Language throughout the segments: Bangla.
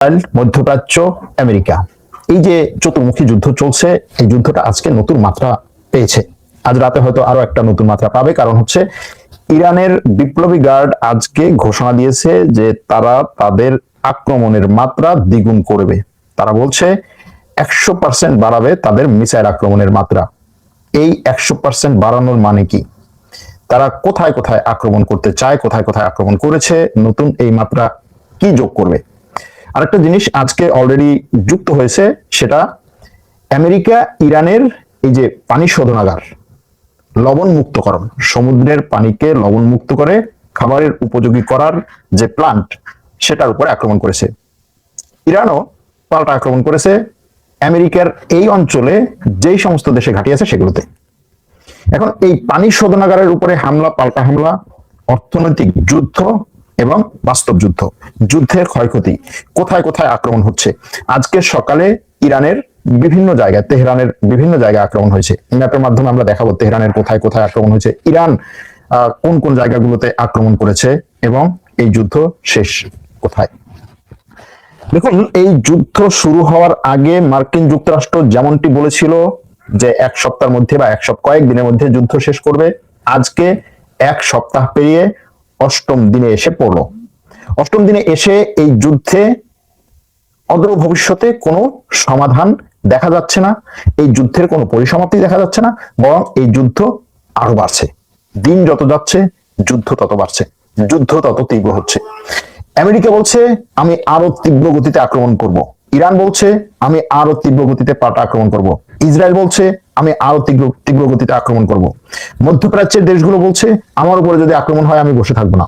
ইসরায়েল, মধ্যপ্রাচ্য, আমেরিকা, এই যে চতুর্মুখী যুদ্ধ চলছে, এই যুদ্ধটা আজকে নতুন মাত্রা পেয়েছে। আজ রাতে হয়তো আরো একটা নতুন মাত্রা পাবে, কারণ হচ্ছে ইরানের বিপ্লবী গার্ড আজকে ঘোষণা দিয়েছে যে তারা তাদের আক্রমণের মাত্রা দ্বিগুণ করবে। তারা বলছে 100% বাড়াবে তাদের মিসাইল আক্রমণের মাত্রা। এই 100% বাড়ানোর মানে কি? তারা কোথায় কোথায় আক্রমণ করতে চায়, কোথায় কোথায় আক্রমণ করেছে, নতুন এই মাত্রা কি যোগ করবে? আরেকটা জিনিস আজকে অলরেডি যুক্ত হয়েছে, সেটা আমেরিকা ইরানের এই যে পানি শোধনাগার, লবণ মুক্তকরণ, সমুদ্রের পানিকে লবণ মুক্ত করে খাবারের উপযোগী করার যে প্লান্ট, সেটার উপরে আক্রমণ করেছে। ইরানও পাল্টা আক্রমণ করেছে আমেরিকার এই অঞ্চলে যেই সমস্ত দেশে ঘাঁটি আছে সেগুলোতে। এখন এই পানি শোধনাগারের উপরে হামলা, পাল্টা হামলা, অর্থনৈতিক যুদ্ধ এবং বাস্তব যুদ্ধ, যুদ্ধের ক্ষয়ক্ষতি, কোথায় কোথায় আক্রমণ হচ্ছে। আজকে সকালে ইরানের বিভিন্ন জায়গায়, তেহরানের বিভিন্ন জায়গায় আক্রমণ হয়েছে। ম্যাপের মাধ্যমে আমরা দেখাবো তেহরানের কোথায় কোথায় আক্রমণ হয়েছে, ইরান কোন কোন জায়গাগুলোতে আক্রমণ করেছে এবং এই যুদ্ধ শেষ কোথায়। দেখুন, এই যুদ্ধ শুরু হওয়ার আগে মার্কিন যুক্তরাষ্ট্র যেমনটি বলেছিল যে এক সপ্তাহের মধ্যে বা কয়েক দিনের মধ্যে যুদ্ধ শেষ করবে, আজকে এক সপ্তাহ পেরিয়ে অষ্টম দিনে এসে পড়লো। অষ্টম দিনে এসে এই যুদ্ধে অদূর ভবিষ্যতে কোনো সমাধান দেখা যাচ্ছে না, এই যুদ্ধের কোনো পরিসমাপ্তি দেখা যাচ্ছে না, বরং এই যুদ্ধ আরো বাড়ছে। দিন যত যাচ্ছে যুদ্ধ তত বাড়ছে, যুদ্ধ তত তীব্র হচ্ছে। আমেরিকা বলছে আমি আরো তীব্র গতিতে আক্রমণ করব, ইরান বলছে আমি আরো তীব্র গতিতে পাল্টা আক্রমণ করব, ইসরায়েল বলছে আমি আরো তীব্র গতিতে আক্রমণ করব, মধ্যপ্রাচ্যের দেশগুলো বলছে আমার উপরে যদি আক্রমণ হয় আমি বসে থাকবো না।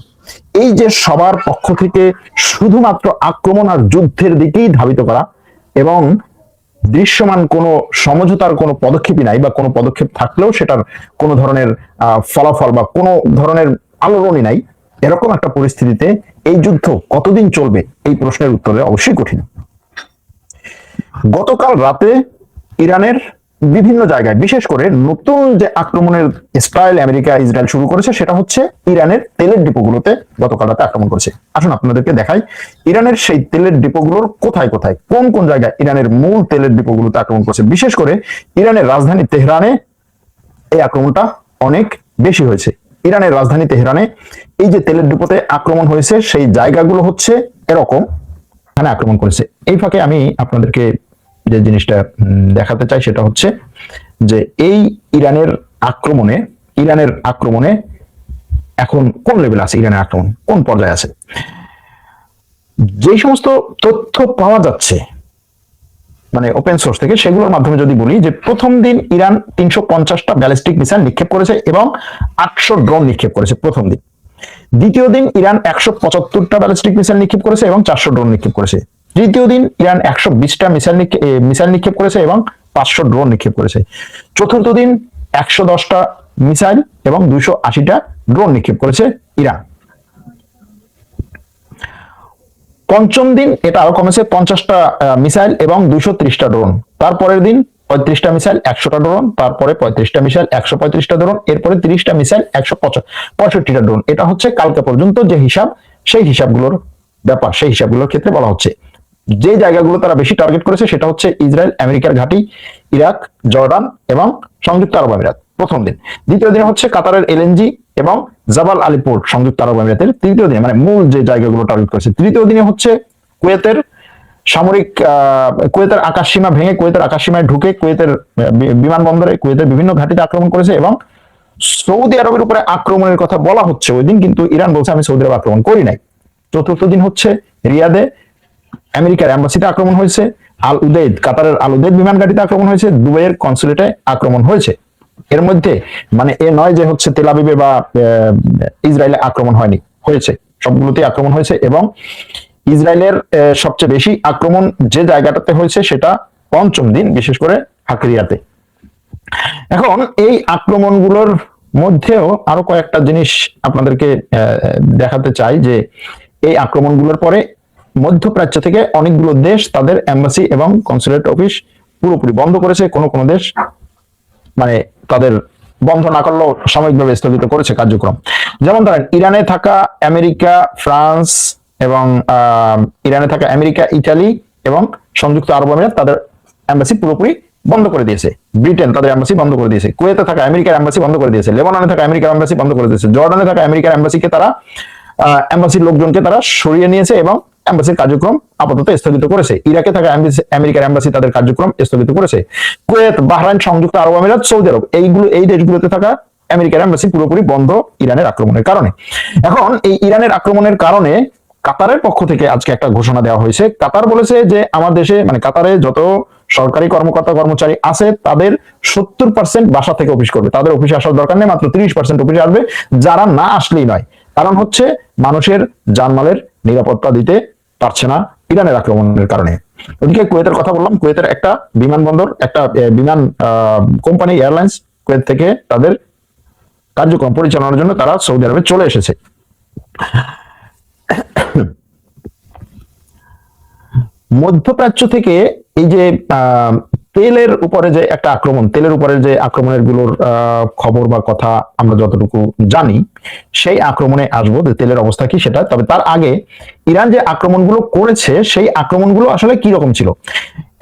এই যে সবার পক্ষ থেকে শুধুমাত্র আক্রমণ আর যুদ্ধের দিকেই ধাবিত করা, এবং দৃশ্যমান কোনো সমঝোতার কোনো পদক্ষেপই নাই, বা কোনো পদক্ষেপ থাকলেও সেটার কোনো ধরনের ফলাফল বা কোনো ধরনের আলোড়নই নাই, এরকম একটা পরিস্থিতিতে এই যুদ্ধ কতদিন চলবে, এই প্রশ্নের উত্তরে অবশ্যই কঠিন। গতকাল রাতে ইরানের বিভিন্ন জায়গায়, বিশেষ করে নতুন যে আক্রমণের স্টাইল আমেরিকা ইসরায়েল শুরু করেছে, সেটা হচ্ছে ইরানের তেলের ডিপোগুলোতে গতকাল রাতে আক্রমণ করেছে। আসুন আপনাদেরকে দেখাই ইরানের সেই তেলের ডিপোগুলোর কোথায় কোথায়, কোন কোন জায়গায় ইরানের মূল তেলের ডিপোগুলোতে আক্রমণ করেছে। বিশেষ করে ইরানের রাজধানী তেহরানে এই আক্রমণটা অনেক বেশি হয়েছে। ইরানের রাজধানী তেহরানে এই যে তেলের ডিপোতে আক্রমণ হয়েছে, সেই জায়গাগুলো হচ্ছে এরকম, এখানে আক্রমণ করেছে। এই ফাঁকে আমি আপনাদেরকে যে জিনিসটা দেখাতে চাই সেটা হচ্ছে যে এই ইরানের আক্রমণে এখন কোন লেভেল আছে, ইরানের আক্রমণ কোন পর্যায়ে আছে। যে সমস্ত তথ্য পাওয়া যাচ্ছে মানে ওপেন সোর্স থেকে, সেগুলোর মাধ্যমে যদি বলি যে প্রথম দিন ইরান 350টা ব্যালিস্টিক মিসাইল নিক্ষেপ করেছে এবং 800 ড্রোন নিক্ষেপ করেছে প্রথম দিন। দ্বিতীয় দিন ইরান 175টা ব্যালিস্টিক মিসাইল নিক্ষেপ করেছে এবং 400 ড্রোন নিক্ষেপ করেছে। তৃতীয় দিন ইরান 120টা মিসাইল নিক্ষেপ করেছে এবং 500 ড্রোন নিক্ষেপ করেছে। চতুর্থ দিন 110টা মিসাইল এবং 280টা ড্রোন নিক্ষেপ করেছে ইরান। পঞ্চম দিন এটা আরো কমেছে, 50টা মিসাইল এবং 230টা ড্রোন। তারপরের দিন 35টা মিসাইল, 100টা ড্রোন, তারপরে 35টা মিসাইল, 135টা ড্রোন, এরপরে 30টা মিসাইল, 165টা ড্রোন। এটা হচ্ছে কালকে পর্যন্ত যে হিসাব, সেই হিসাবগুলোর ব্যাপার, সেই হিসাবগুলোর ক্ষেত্রে বলা হচ্ছে যে জায়গাগুলো তারা বেশি টার্গেট করেছে সেটা হচ্ছে ইসরায়েল, আমেরিকার ঘাঁটি, ইরাক, জর্ডান এবং সংযুক্ত আরব আমিরাত প্রথম দিন। দ্বিতীয় দিনে হচ্ছে কাতারের এলএনজি এবং জাবাল আলী পোর্ট সংযুক্ত আরব আমিরাতের। তৃতীয় দিনে মানে মূল যে জায়গাগুলো টার্গেট করেছে। তৃতীয় দিনে হচ্ছে কুয়েতের সামরিক, কুয়েতের আকাশসীমা ভেঙে কুয়েতের আকাশসীমায় ঢুকে কুয়েতের বিমানবন্দরে, কুয়েতের বিভিন্ন ঘাঁটিতে আক্রমণ করেছে এবং সৌদি আরবের উপরে আক্রমণের কথা বলা হচ্ছে ওই দিন, কিন্তু ইরান বলছে আমি সৌদি আরব আক্রমণ করি নাই। চতুর্থ দিন হচ্ছে রিয়াদে আমেরিকার এম্বাসিতে আক্রমণ হয়েছে, আল উদেদ, কাতারের আল উদেদ বিমান ঘাঁটিতে আক্রমণ হয়েছে, দুবাইয়ের কনসুলেটে আক্রমণ হয়েছে। এর মধ্যে মানে এ নয় যে হচ্ছে তেল আবিবে বা ইসরায়েলে আক্রমণ হয়নি, হয়েছে, সবগুলোতেই আক্রমণ হয়েছে। এবং ইসরায়েলের সবচেয়ে বেশি আক্রমণ যে জায়গাটাতে হয়েছে সেটা পঞ্চম দিন, বিশেষ করে হাকরিয়াতে। এখন এই আক্রমণগুলোর মধ্যেও আরো কয়েকটা জিনিস আপনাদেরকে দেখাতে চাই যে এই আক্রমণগুলোর পরে মধ্যপ্রাচ্য থেকে অনেকগুলো দেশ তাদের এম্বাসি এবং কনসুলেট অফিস পুরোপুরি বন্ধ করেছে। কোনো কোনো দেশ মানে তাদের বন্ধ না করলেও সাময়িকভাবে স্থগিত করেছে কার্যক্রম। যেমন ধরেন ইরানে থাকা আমেরিকা, ফ্রান্স এবং ইরানে থাকা আমেরিকা, ইটালি এবং সংযুক্ত আরব আমিরাত তাদের এম্বাসি পুরোপুরি বন্ধ করে দিয়েছে। ব্রিটেন তাদের এম্বাসি বন্ধ করে দিয়েছে। কুয়েতে থাকা আমেরিকার এম্বাসি বন্ধ করে দিয়েছে। লেবাননে থাকা আমেরিকার এম্বাসি বন্ধ করে দিয়েছে। জর্ডানে থাকা আমেরিকার এম্বাসিকে তারা এম্বাসির লোকজনকে তারা সরিয়ে নিয়েছে এবং এম্বাসির কার্যক্রম আপাতত স্থগিত করেছে। ইরাকে থাকা আমেরিকার এম্বাসি তাদের কার্যক্রম স্থগিত করেছে। কুয়েত, বাহরাইন, সংযুক্ত আরব আমিরাত, সৌদি আরব এই দেশগুলোতে থাকা আমেরিকার এম্বাসি পুরোপুরি বন্ধ ইরানের আক্রমণের কারণে। এখন এই ইরানের আক্রমণের কারণে কাতারের পক্ষ থেকে আজকে একটা ঘোষণা দেওয়া হয়েছে। কাতার বলেছে যে আমার দেশে মানে কাতারে যত সরকারি কর্মকর্তা কর্মচারী আছে তাদের 70% বাসা থেকে অফিস করবে, তাদের অফিসে আসার দরকার নেই, মাত্র 30% অফিসে আসবে, যারা না আসলেই নয়। কারণ হচ্ছে মানুষের জানমালের নিরাপত্তা দিতে পারছে না ইরানের আক্রমণের কারণে। ওদিকে কুয়েতের কথা বললাম, কুয়েতের একটা বিমানবন্দর, একটা বিমান কোম্পানি এয়ারলাইন্স কুয়েত থেকে তাদের কার্যক্রম পরিচালনার জন্য তারা সৌদি আরবে চলে এসেছে। মধ্যপ্রাচ্য থেকে এই যে তেলের উপরে যে একটা আক্রমণ, তেলের উপরে যে আক্রমণের গুলোর খবর বা কথা আমরা যতটুকু জানি, সেই আক্রমণে আসবো যে তেলের অবস্থা কি সেটা। তবে তার আগে ইরান যে আক্রমণগুলো করেছে সেই আক্রমণগুলো আসলে কি রকম ছিল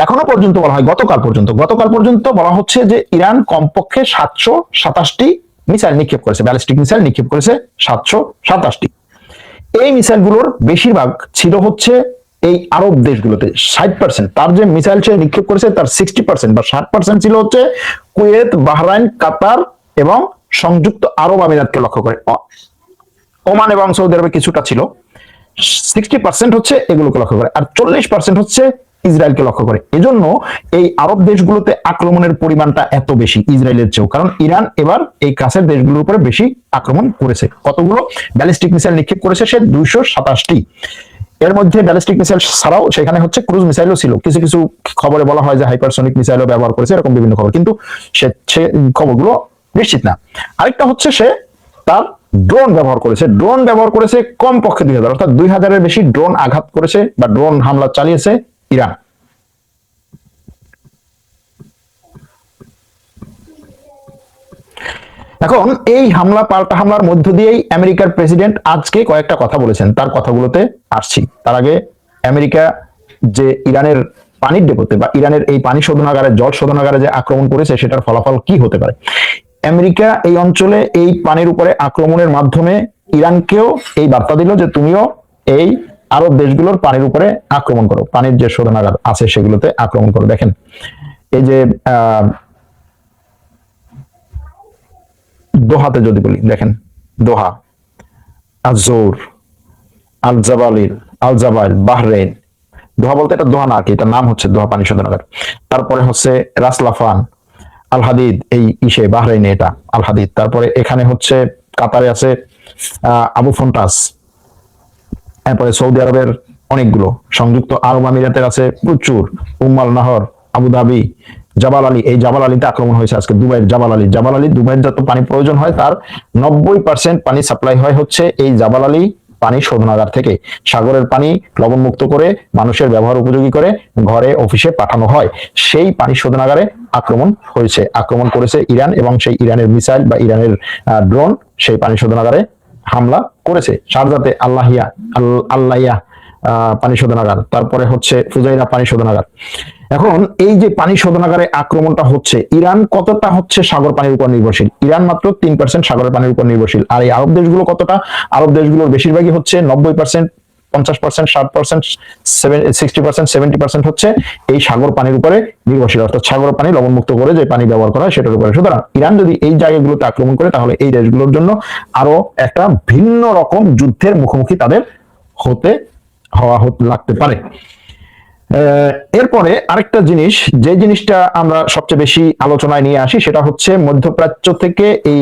এখনো পর্যন্ত বলা হয়, গতকাল পর্যন্ত বলা হচ্ছে যে ইরান কমপক্ষে 727টি মিসাইল নিক্ষেপ করেছে, ব্যালিস্টিক মিসাইল নিক্ষেপ করেছে 727টি। এই মিসাইলগুলোর বেশিরভাগ ছিল হচ্ছে এই আরব দেশগুলোতে। 60% তার যে মিসাইল সে নিক্ষেপ করেছে তার 60% বা 60% ছিল হচ্ছে কুয়েত, বাহরাইন, কাতার এবং সংযুক্ত আরব আমিরাতকে লক্ষ্য করে। ওমান এবং সৌদি আরবে কিছুটা ছিল। 60% হচ্ছে এগুলোকে লক্ষ্য করে, আর 40% হচ্ছে ইসরায়েলকে লক্ষ্য করে। এজন্য এই আরব দেশগুলোতে আক্রমণের পরিমাণটা এত বেশি ইসরায়েলের চেয়েও, কারণ ইরান এবার এই কাছের দেশগুলোর উপরে বেশি আক্রমণ করেছে। কতগুলো ব্যালিস্টিক মিসাইল নিক্ষেপ করেছে সে 227টি। এর মধ্যে ব্যালিস্টিক মিসাইল ছাড়াও সেখানে হচ্ছে ক্রুজ মিসাইলও ছিল। কিছু কিছু খবরে বলা হয় যে হাইপারসনিক মিসাইলও ব্যবহার করেছে, এরকম বিভিন্ন খবর, কিন্তু সে খবরগুলো নিশ্চিত না। আরেকটা হচ্ছে সে তার ড্রোন ব্যবহার করেছে কমপক্ষে 2000, অর্থাৎ 2000-এর বেশি ড্রোন আঘাত করেছে বা ড্রোন হামলা চালিয়েছে ইরান। এখন এই পাল্টা হামলার মধ্য দিয়েই আমেরিকার প্রেসিডেন্ট আজকে কয়েকটা কথা বলেছেন, তার কথাগুলোতে আসছি। তার আগে আমেরিকা যে ইরানের পানির ডেপোতে বা ইরানের এই পানি শোধনাগারে, জল শোধনাগারে যে আক্রমণ করেছে সেটার ফলাফল কি হতে পারে। আমেরিকা এই অঞ্চলে এই পানির উপরে আক্রমণের মাধ্যমে ইরানকেও এই বার্তা দিল যে তুমিও এই আরব দেশগুলোর পানির উপরে আক্রমণ করো, পানির যে শোধনাগার আছে সেগুলোতে আক্রমণ করো। দেখেন এই যে দোহাতে যদি বলি, দেখেন দোহা, আজোর, আল জাবাইল, বাহরেইন। দোহা বলতে এটা দোহা না আর কি, এটা নাম হচ্ছে দোহা পানি শোধনাগার। তারপরে হচ্ছে রাস লাফান, আল হাদিদ, এই বাহরাইনে এটা আল হাদিদ। তারপরে এখানে হচ্ছে কাতারে আছে আবু ফন্টাস। তারপরে সৌদি আরবের অনেকগুলো, সংযুক্ত আরব আমিরাতের আছে প্রচুর, উম্মাল নাহর, আবুধাবি, জাবাল আলী। এই জাবাল আলীতে আক্রমণ হয়েছে আজকে। দুবাইয়ের জাবাল আলী দুবাইয়ের যত পানি প্রয়োজন হয় তার 90% পানি সাপ্লাই হয় হচ্ছে এই জাবাল আলী পানি শোধনাগার থেকে। সাগরের পানি লবণমুক্ত করে মানুষের ব্যবহার উপযোগী করে ঘরে অফিসে পাঠানো হয়। সেই পানি শোধনাগারে আক্রমণ করেছে ইরান, এবং সেই ইরানের মিসাইল বা ইরানের ড্রোন সেই পানি শোধনাগারে হামলা করেছে। শারজাতে আল্লাইয়া পানি শোধনাগার, তারপরে হচ্ছে ফুজাইরা পানি শোধনাগার। এখন এই যে পানি শোধনাগারে আক্রমণটা হচ্ছে, ইরান কতটা হচ্ছে সাগর পানির উপর নির্ভরশীল? ইরান মাত্র 3% সাগরের পানির উপর নির্ভরশীল। আর এই আরব দেশগুলো কতটা? আরব দেশগুলোর বেশিরভাগই হচ্ছে 90%, 50%, 60%, 60%, 70% হচ্ছে এই সাগর পানির উপরে নির্ভরশীল, অর্থাৎ সাগর পানি লবণমুক্ত করে যে পানি ব্যবহার করা হয় সেটার উপরে। সুতরাং ইরান যদি এই জায়গাগুলোতে আক্রমণ করে তাহলে এই দেশগুলোর জন্য আরো একটা ভিন্ন রকম যুদ্ধের মুখোমুখি তাদের লাগতে পারে। এরপরে আরেকটা জিনিস, যে জিনিসটা আমরা সবচেয়ে বেশি আলোচনায় নিয়ে আসি সেটা হচ্ছে মধ্যপ্রাচ্য থেকে এই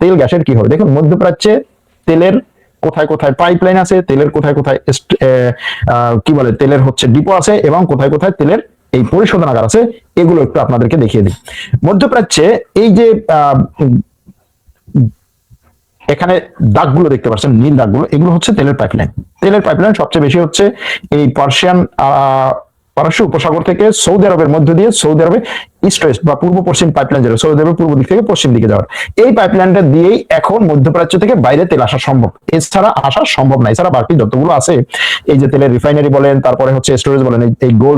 তেল গ্যাসের কি হবে। দেখুন মধ্যপ্রাচ্যে তেলের কোথায় কোথায় পাইপলাইন আছে, তেলের কোথায় কোথায় তেলের হচ্ছে ডিপো আছে, এবং কোথায় কোথায় তেলের এই পরিশোধনাগার আছে, এগুলো একটু আপনাদেরকে দেখিয়ে দিই। মধ্যপ্রাচ্যে এই যে এখানে দাগগুলো দেখতে পাচ্ছেন, নীল দাগগুলো, এগুলো হচ্ছে তেলের পাইপলাইন। সবচেয়ে বেশি হচ্ছে এই পার্সিয়ান পারস্য উপসাগর থেকে সৌদি আরবের মধ্য দিয়ে সৌদি আরবে ইস্ট ওয়েস্ট বা পূর্ব পশ্চিম পাইপলাইন যাবে, সৌদি আরবের পূর্ব দিক থেকে পশ্চিম দিকে যাওয়ার। এই পাইপলাইনটা দিয়েই এখন মধ্যপ্রাচ্য থেকে বাইরে তেল আসা সম্ভব, এছাড়া আসা সম্ভব না। এছাড়া বাকি যতগুলো আছে, এই যে তেলের রিফাইনারি বলেন, তারপরে হচ্ছে স্টোরেজ বলেন, এই গোল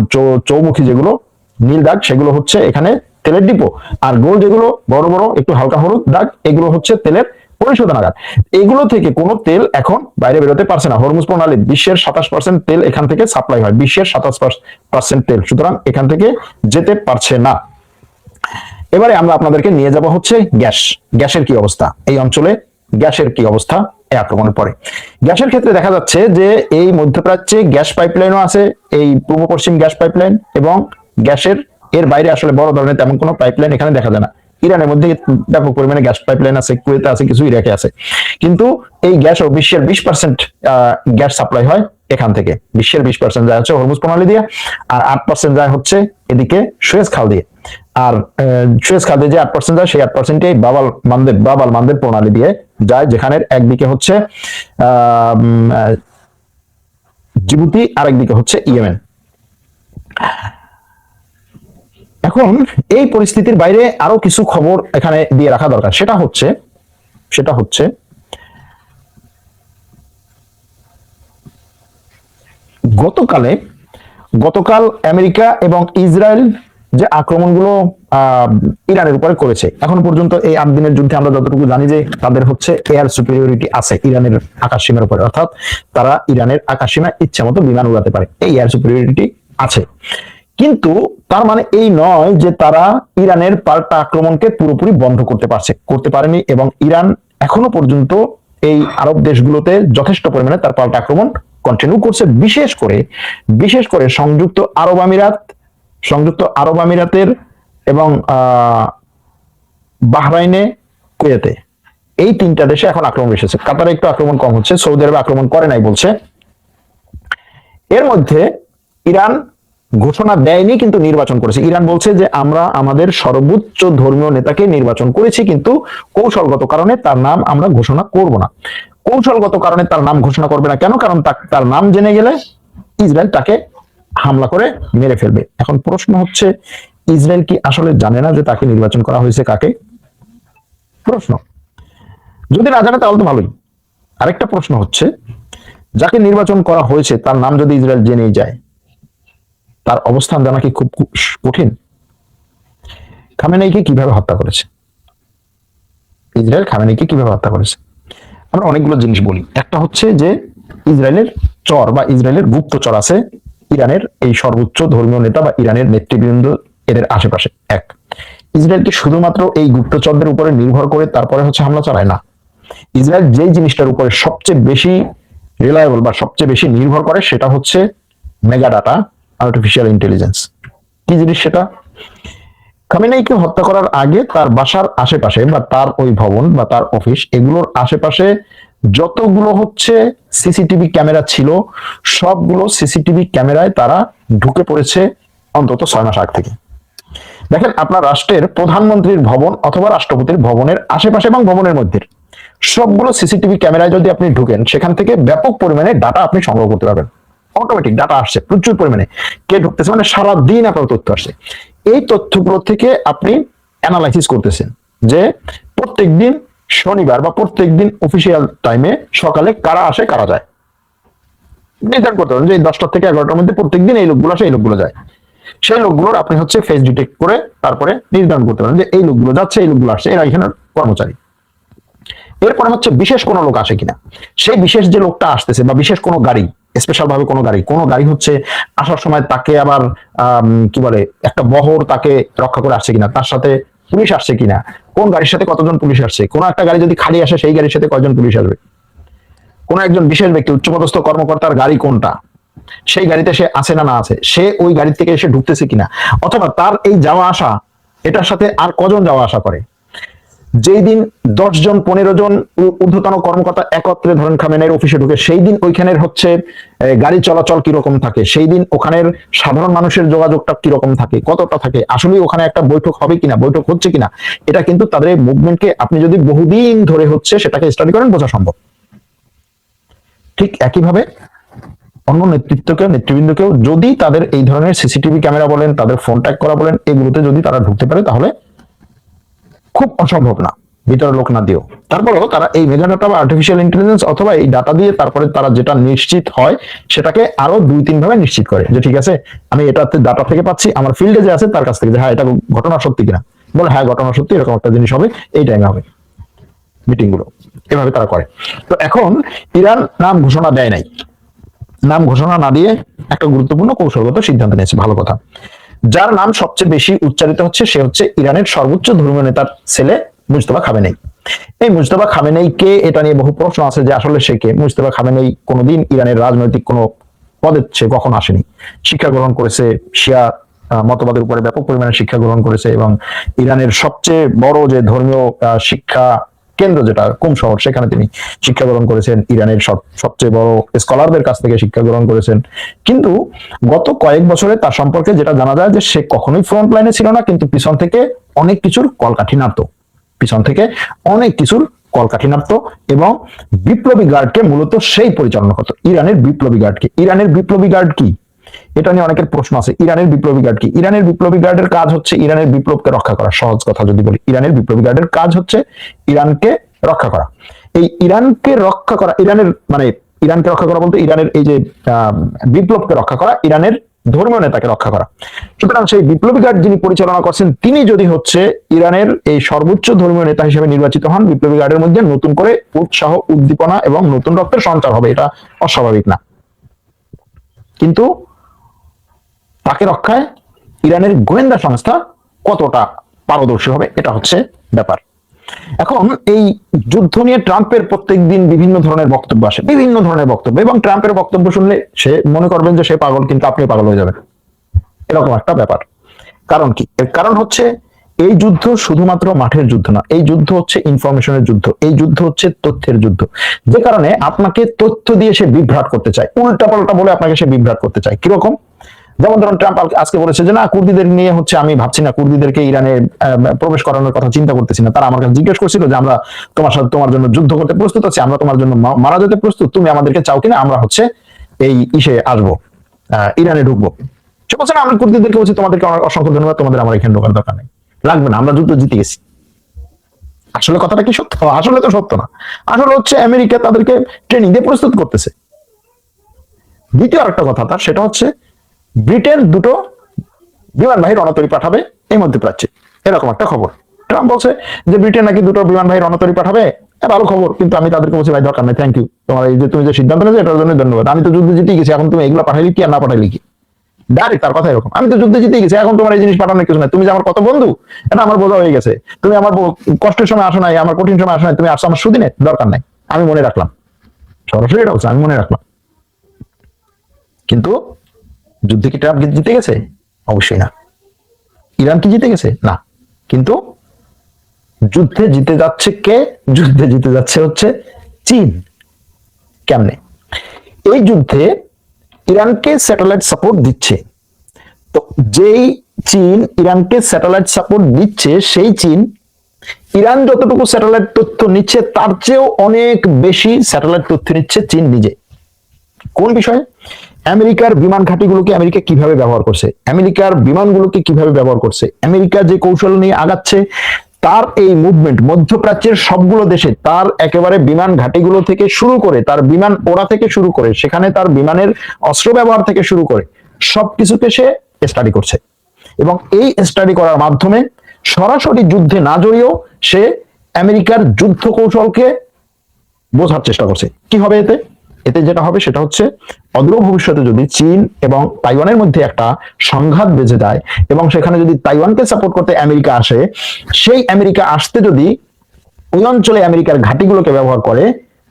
চৌমুখী যেগুলো নীল দাগ, সেগুলো হচ্ছে এখানে তেলের ডিপো। আর গোল যেগুলো বড় বড় একটু হালকা হলুদ দাগ, এগুলো হচ্ছে তেলের পরিশোধনাগার। এগুলো থেকে কোনো তেল এখন বাইরে বেরোতে পারছে না। হরমুজ প্রণালী বিশ্বের 27% তেল এখান থেকে সাপ্লাই হয়, বিশ্বের 27% তেল, সুতরাং এখান থেকে যেতে পারছে না। এবারে আমরা আপনাদেরকে নিয়ে যাব হচ্ছে গ্যাসের কি অবস্থা, এই অঞ্চলে গ্যাসের কি অবস্থা এই আক্রমণের পরে। গ্যাসের ক্ষেত্রে দেখা যাচ্ছে যে এই মধ্যপ্রাচ্যে গ্যাস পাইপলাইনও আছে, এই পূর্ব পশ্চিম গ্যাস পাইপলাইন, এবং গ্যাসের এর বাইরে আসলে বড় ধরনের তেমন কোনো পাইপলাইন এখানে দেখা যায় না। ইরানের মধ্যে ব্যাপক পরিমাণে গ্যাস পাইপলাইন আছে, কুয়েতে আছে, কিছু ইরাকে আছে, কিন্তু এই গ্যাসও বিশ্বের 20% গ্যাস সাপ্লাই হয় এখান থেকে। বিশ্বের 20% যায় হচ্ছে হরমুজ প্রণালী দিয়ে, আর 8% যায় হচ্ছে এদিকে সুয়েজ খাল দিয়ে। আর সুয়েজ খাল দিয়ে যে 8% যায়, সেই 8% বাবাল মান্দের প্রণালী দিয়ে যায়, যেখানে একদিকে হচ্ছে জিবুতি, আরেকদিকে হচ্ছে ইয়েমেন। এখন এই পরিস্থিতির বাইরে আরো কিছু খবর এখানে দিয়ে রাখা দরকার। সেটা হচ্ছে গতকাল আমেরিকা এবং ইসরায়েল যে আক্রমণগুলো ইরানের উপরে করেছে, এখন পর্যন্ত এই 8 দিনের যুদ্ধে আমরা যতটুকু জানি যে তাদের হচ্ছে এয়ার সুপিরিয়রিটি আছে ইরানের আকাশ সীমার উপরে, অর্থাৎ তারা ইরানের আকাশ সীমায় ইচ্ছা মতো বিমান উড়াতে পারে, এই এয়ার সুপিরিয়রিটি আছে। কিন্তু তার মানে এই নয় যে তারা ইরানের পাল্টা আক্রমণকে পুরোপুরি বন্ধ করতে পারেনি, এবং ইরান এখনো পর্যন্ত এই আরব দেশগুলোতে যথেষ্ট পরিমাণে তার পাল্টা আক্রমণ কন্টিনিউ করছে। বিশেষ করে সংযুক্ত আরব আমিরাতের এবং বাহরাইনে, কুয়েতে, এই 3টা দেশে এখন আক্রমণ এসেছে। কাতারে একটু আক্রমণ কম হচ্ছে, সৌদি আরবে আক্রমণ করে নাই বলছে। এর মধ্যে ইরান ঘোষণা দেয়নি, কিন্তু নির্বাচন করেছে। ইরান বলছে যে আমরা আমাদের সর্বোচ্চ ধর্মীয় নেতাকে নির্বাচন করেছি, কিন্তু কৌশলগত কারণে তার নাম আমরা ঘোষণা করব না। কৌশলগত কারণে তার নাম ঘোষণা করবে না কেন? কারণ তার নাম জেনে গেলে ইসরায়েল তাকে হামলা করে মেরে ফেলবে। এখন প্রশ্ন হচ্ছে, ইসরায়েল কি আসলে জানে না যে তাকে নির্বাচন করা হয়েছে কাকে? প্রশ্ন। যদি না জানে তাহলে তো ভালোই। আরেকটা প্রশ্ন হচ্ছে, যাকে নির্বাচন করা হয়েছে তার নাম যদি ইসরায়েল জেনেই যায়, তার অবস্থান জানা কি খুব কঠিন? খামেনেইকে কিভাবে হত্যা করেছে ইসরায়েল? খামেনেইকে কিভাবে হত্যা করেছে? আমরা অনেকগুলো জিনিস বলি। একটা হচ্ছে যে ইসরায়েলের চর বা ইসরায়েলের গুপ্তচর আছে ইরানের এই সর্বোচ্চ ধর্মীয় নেতা বা ইরানের নেতৃবৃন্দ এদের আশেপাশে। ইসরায়েল কি শুধুমাত্র এই গুপ্তচরদের উপরে নির্ভর করে তারপরে হচ্ছে হামলা চালায় না। ইসরায়েল যেই জিনিসটার উপরে সবচেয়ে বেশি রিলায়েবল বা সবচেয়ে বেশি নির্ভর করে, সেটা হচ্ছে মেগা ডাটা, আর্টিফিশিয়াল ইন্টেলিজেন্স। কি জিনিস সেটা? খামেনেইকে হত্যা করার আগে তার বাসার আশেপাশে বা তার ওই ভবন বা তার অফিস, এগুলোর আশেপাশে যতগুলো হচ্ছে সিসিটিভি ক্যামেরা ছিল, সবগুলো সিসিটিভি ক্যামেরায় তারা ঢুকে পড়েছে অন্তত 6 মাস আগ থেকে। দেখেন, আপনার রাষ্ট্রের প্রধানমন্ত্রীর ভবন অথবা রাষ্ট্রপতির ভবনের আশেপাশে এবং ভবনের মধ্যে সবগুলো সিসিটিভি ক্যামেরায় যদি আপনি ঢুকেন, সেখান থেকে ব্যাপক পরিমাণে ডাটা আপনি সংগ্রহ করতে পারবেন। অটোমেটিক ডাটা আসছে প্রচুর পরিমাণে, কে ঢুকতেছে, মানে সারাদিন আপনার তথ্য আসছে। এই তথ্যগুলো থেকে আপনি অ্যানালাইসিস করতেছেন যে প্রত্যেকদিন শনিবার বা প্রত্যেকদিন অফিসিয়াল টাইমে সকালে কারা আসে কারা যায়, নির্ধারণ করতে পারেন যে 10টা থেকে 11টার মধ্যে প্রত্যেকদিন এই লোকগুলো আসে এই লোকগুলো যায়। সেই লোকগুলোর আপনি হচ্ছে ফেস ডিটেক্ট করে তারপরে নির্ধারণ করতে পারেন যে এই লোকগুলো যাচ্ছে, এই লোকগুলো আসছে, এরা এখানে কর্মচারী। এরপরে হচ্ছে বিশেষ কোনো লোক আসে কিনা, সেই বিশেষ যে লোকটা আসতেছে বা বিশেষ কোনো গাড়ি, স্পেশাল ভাবে কোনো গাড়ি হচ্ছে আসার সময় তাকে আবার কি বলে একটা বহর তাকে রক্ষা করে আসছে কিনা, তার সাথে পুলিশ আসছে কিনা, কোন গাড়ির সাথে কতজন পুলিশ আসছে, কোন একটা গাড়ি যদি খালি আসে সেই গাড়ির সাথে কয়জন পুলিশ আসবে, কোন একজন বিশেষ ব্যক্তি উচ্চপদস্থ কর্মকর্তার গাড়ি কোনটা, সেই গাড়িতে সে আছে না আছে, সে ওই গাড়ি থেকে এসে ঢুকতেছে কিনা, অথবা তার এই যাওয়া আসা এটার সাথে আর কজন যাওয়া আসা করে। যেই দিন 10 জন 15 জন ঊর্ধ্বতন কর্মকর্তা একত্রে ধরেন খামেনেইর অফিসে ঢুকে, সেই দিন ওইখানের হচ্ছে গাড়ি চলাচল কিরকম থাকে, সেই দিন ওখানের সাধারণ মানুষের যোগাযোগটা কিরকম থাকে, কতটা থাকে, আসলে ওখানে একটা বৈঠক হবে কিনা, বৈঠক হচ্ছে কিনা, এটা কিন্তু তাদের মুভমেন্টকে আপনি যদি বহুদিন ধরে হচ্ছে সেটাকে স্টাডি করেন বোঝা সম্ভব। ঠিক একইভাবে অন্য নেতৃবৃন্দকেও যদি তাদের এই ধরনের সিসিটিভি ক্যামেরা বলেন, তাদের ফোন ট্র্যাক করা বলেন, এগুলোতে যদি তারা ঢুকতে পারে তাহলে খুব অসম্ভব না ভিতরে লোক না দিও। তারপরেও তারা এই মেগা ডাটা বা আর্টিফিশিয়াল ইন্টেলিজেন্স অথবা এই ডাটা দিয়ে তারপরে তারা যেটা নিশ্চিত হয় সেটাকে আরো 2-3 ভাবে নিশ্চিত করে যে ঠিক আছে আমি এটাতে ডাটা থেকে পাচ্ছি, আমার ফিল্ডে যে আছে তার কাছ থেকে যে হ্যাঁ এটা ঘটনা সত্যি কিনা, বলে হ্যাঁ ঘটনা সত্যি, এরকম একটা জিনিস হবে, এই টাইমে হবে মিটিং গুলো, এভাবে তারা করে। তো এখন ইরান নাম ঘোষণা দেয় নাই, নাম ঘোষণা না দিয়ে একটা গুরুত্বপূর্ণ কৌশলগত সিদ্ধান্ত নিয়েছে, ভালো কথা। যার নাম সবচেয়ে বেশি উচ্চারিত হচ্ছে সে হচ্ছে ইরানের সর্বোচ্চ ধর্মীয় নেতার ছেলে মুজতবা খামেনেই। এই মুজতবা খামেনেই কে, এটা নিয়ে বহু প্রশ্ন আছে যে আসলে সে কে। মুজতবা খামেনেই কোনোদিন ইরানের রাজনৈতিক কোনো পদে সে কখনো আসেনি। শিক্ষা গ্রহণ করেছে শিয়া মতবাদের উপরে ব্যাপক পরিমাণে শিক্ষা গ্রহণ করেছে এবং ইরানের সবচেয়ে বড় যে ধর্মীয় শিক্ষা কেন্দ্র যেটা কুম শহর, সেখানে তিনি শিক্ষা গ্রহণ করেছেন, ইরানের সবচেয়ে বড় স্কলারদের কাছ থেকে শিক্ষা গ্রহণ করেছেন। কিন্তু গত কয়েক বছরে তার সম্পর্কে যেটা জানা যায় যে সে কখনোই ফ্রন্ট লাইনে ছিল না, কিন্তু পিছন থেকে অনেক কিছুর কলকাঠি নাড়তো, পিছন থেকে অনেক কিছুর কলকাঠি নাড়তো এবং বিপ্লবী গার্ডকে মূলত সেই পরিচালনা করতো। ইরানের বিপ্লবী গার্ডকে, ইরানের বিপ্লবী গার্ড কি এটা নিয়ে অনেকের প্রশ্ন আছে। ইরানের বিপ্লবী গার্ড কি? ইরানের বিপ্লবী গার্ডের কাজ হচ্ছে ইরানের বিপ্লবকে রক্ষা করা। সহজ কথা যদি বলি, ইরানের বিপ্লবী গার্ডের কাজ হচ্ছে ইরানকে রক্ষা করা। এই ইরানকে রক্ষা করা, ইরানের মানে ইরানকে রক্ষা করা বলতে ইরানের এই যে বিপ্লবকে রক্ষা করা, ইরানের ধর্মীয় নেতাকে রক্ষা করা। সুতরাং সেই বিপ্লবী গার্ড যিনি পরিচালনা করছেন তিনি যদি হচ্ছে ইরানের এই সর্বোচ্চ ধর্মীয় নেতা হিসেবে নির্বাচিত হন, বিপ্লবী গার্ডের মধ্যে নতুন করে উৎসাহ, উদ্দীপনা এবং নতুন রক্তের সঞ্চার হবে, এটা অস্বাভাবিক না। কিন্তু তাকে রক্ষায় ইরানের গোয়েন্দা সংস্থা কতটা পারদর্শী হবে এটা হচ্ছে ব্যাপার। এখন এই যুদ্ধ নিয়ে ট্রাম্পের প্রত্যেকদিন বিভিন্ন ধরনের বক্তব্য আসে, বিভিন্ন ধরনের বক্তব্য, এবং ট্রাম্পের বক্তব্য শুনলে সে মনে করবেন যে সে পাগল, কিন্তু আপনি পাগল হয়ে যাবেন, এরকম একটা ব্যাপার। কারণ কি? এর কারণ হচ্ছে এই যুদ্ধ শুধুমাত্র মাঠের যুদ্ধ না, এই যুদ্ধ হচ্ছে ইনফরমেশনের যুদ্ধ, এই যুদ্ধ হচ্ছে তথ্যের যুদ্ধ। যে কারণে আপনাকে তথ্য দিয়ে সে বিভ্রাট করতে চায়, উল্টা পাল্টা বলে আপনাকে সে বিভ্রাট করতে চায়। কিরকম? যেমন ধরুন ট্রাম্প আজকে বলেছে যে না কুর্দিদের নিয়ে হচ্ছে আমি ভাবছি না, কুর্দিদেরকে ইরানে প্রবেশ করানোর কথা চিন্তা করতেছি না। তারা আমার কাছে জিজ্ঞেস করছিল যে আমরা তোমার সাথে তোমার জন্য যুদ্ধ করতে প্রস্তুত আছি, আমরা তোমার জন্য মারা যেতে প্রস্তুত, তুমি আমাদেরকে চাও কিনা, আমরা হচ্ছে এই ইসে আসবো, ইরানে ঢুকবো। সে বলছে না, আমরা কুর্দিদেরকে বলছি তোমাদেরকে অসংখ্য ধন্যবাদ, তোমাদের আমার এখানে ঢোকার দরকার নেই, লাগবে না, আমরা যুদ্ধ জিতে গেছি। আসলে কথাটা কি সত্য? আসলে তো সত্য না। আসলে হচ্ছে আমেরিকা তাদেরকে ট্রেনিং দিয়ে প্রস্তুত করতেছে। দ্বিতীয় আরেকটা কথা তার, সেটা হচ্ছে ব্রিটেন 2টো বিমানবাহী রণতরী পাঠাবে এই মধ্যপ্রাচ্যে, এরকম একটা খবর। ট্রাম্প বলছে যে ব্রিটেন নাকি 2টো বিমানবাহী রণতরী পাঠাবে, ভালো খবর, কিন্তু আমি তাদেরকে বলছি ভাই দরকার নেই, থ্যাংক ইউ, তোমার এই যে তুমি যে সিদ্ধান্ত নিয়েছো এটার জন্য ধন্যবাদ, আমি তো যুদ্ধ জিতে গেছি, এখন তুমি এগুলো পাঠাইলি কি আর না পাঠাইলি কি? ডাইরেক্ট তার কথা এরকম, আমি তো যুদ্ধে জিতে গেছি, এখন তোমার এই জিনিস পাঠানোর কিছু নাই, তুমি যে আমার কত বন্ধু এটা আমার বোঝা হয়ে গেছে, তুমি আমার কষ্টের সময় আসো নাই, আমার কঠিন সময় আসো নাই, তুমি আসছো আমার সুদিনে, দরকার নাই, আমি মনে রাখলাম। সরাসরি এটা বলছে, আমি মনে রাখলাম। কিন্তু যুদ্ধে কি ট্রাম্প জিতে গেছে? অবশ্যই না। ইরান কি জিতে গেছে? না। কিন্তু যুদ্ধে জিতে যাচ্ছে কে? যুদ্ধে জিতে যাচ্ছে হচ্ছে চীন। কেমনে? এই যুদ্ধে ইরানকে স্যাটেলাইট সাপোর্ট দিচ্ছে। তো যেই চীন ইরানকে স্যাটেলাইট সাপোর্ট দিচ্ছে, সেই চীন ইরান যতটুকু স্যাটেলাইট তথ্য নিচ্ছে তার চেয়েও অনেক বেশি স্যাটেলাইট তথ্য নিচ্ছে চীন নিজে। কোন বিষয়ে? আমেরিকার বিমান ঘাঁটিগুলোকে আমেরিকা কিভাবে ব্যবহার করছে, আমেরিকার বিমানগুলোকে কিভাবে ব্যবহার করছে, আমেরিকা যে কৌশল নিয়ে আগাচ্ছে, তার এই মুভমেন্ট মধ্যপ্রাচ্যের সবগুলো দেশে তার একেবারে বিমান ঘাঁটিগুলো থেকে শুরু করে, তার বিমান ওড়া থেকে শুরু করে, সেখানে তার বিমানের অস্ত্র ব্যবহার থেকে শুরু করে সবকিছুকে সে স্টাডি করছে। এবং এই স্টাডি করার মাধ্যমে সরাসরি যুদ্ধে না জড়িয়েও সে আমেরিকার যুদ্ধ কৌশলকে বোঝার চেষ্টা করছে। কি হবে এতে? এতে যেটা হবে সেটা হচ্ছে অদূর ভবিষ্যতে যদি চীন এবং তাইওয়ানের মধ্যে একটা সংঘাত বেজে যায় এবং সেখানে যদি তাইওয়ানকে সাপোর্ট করতে আমেরিকা আসে, সেই আমেরিকা আসতে যদি ওই অঞ্চলে আমেরিকার ঘাঁটিগুলোকে ব্যবহার করে,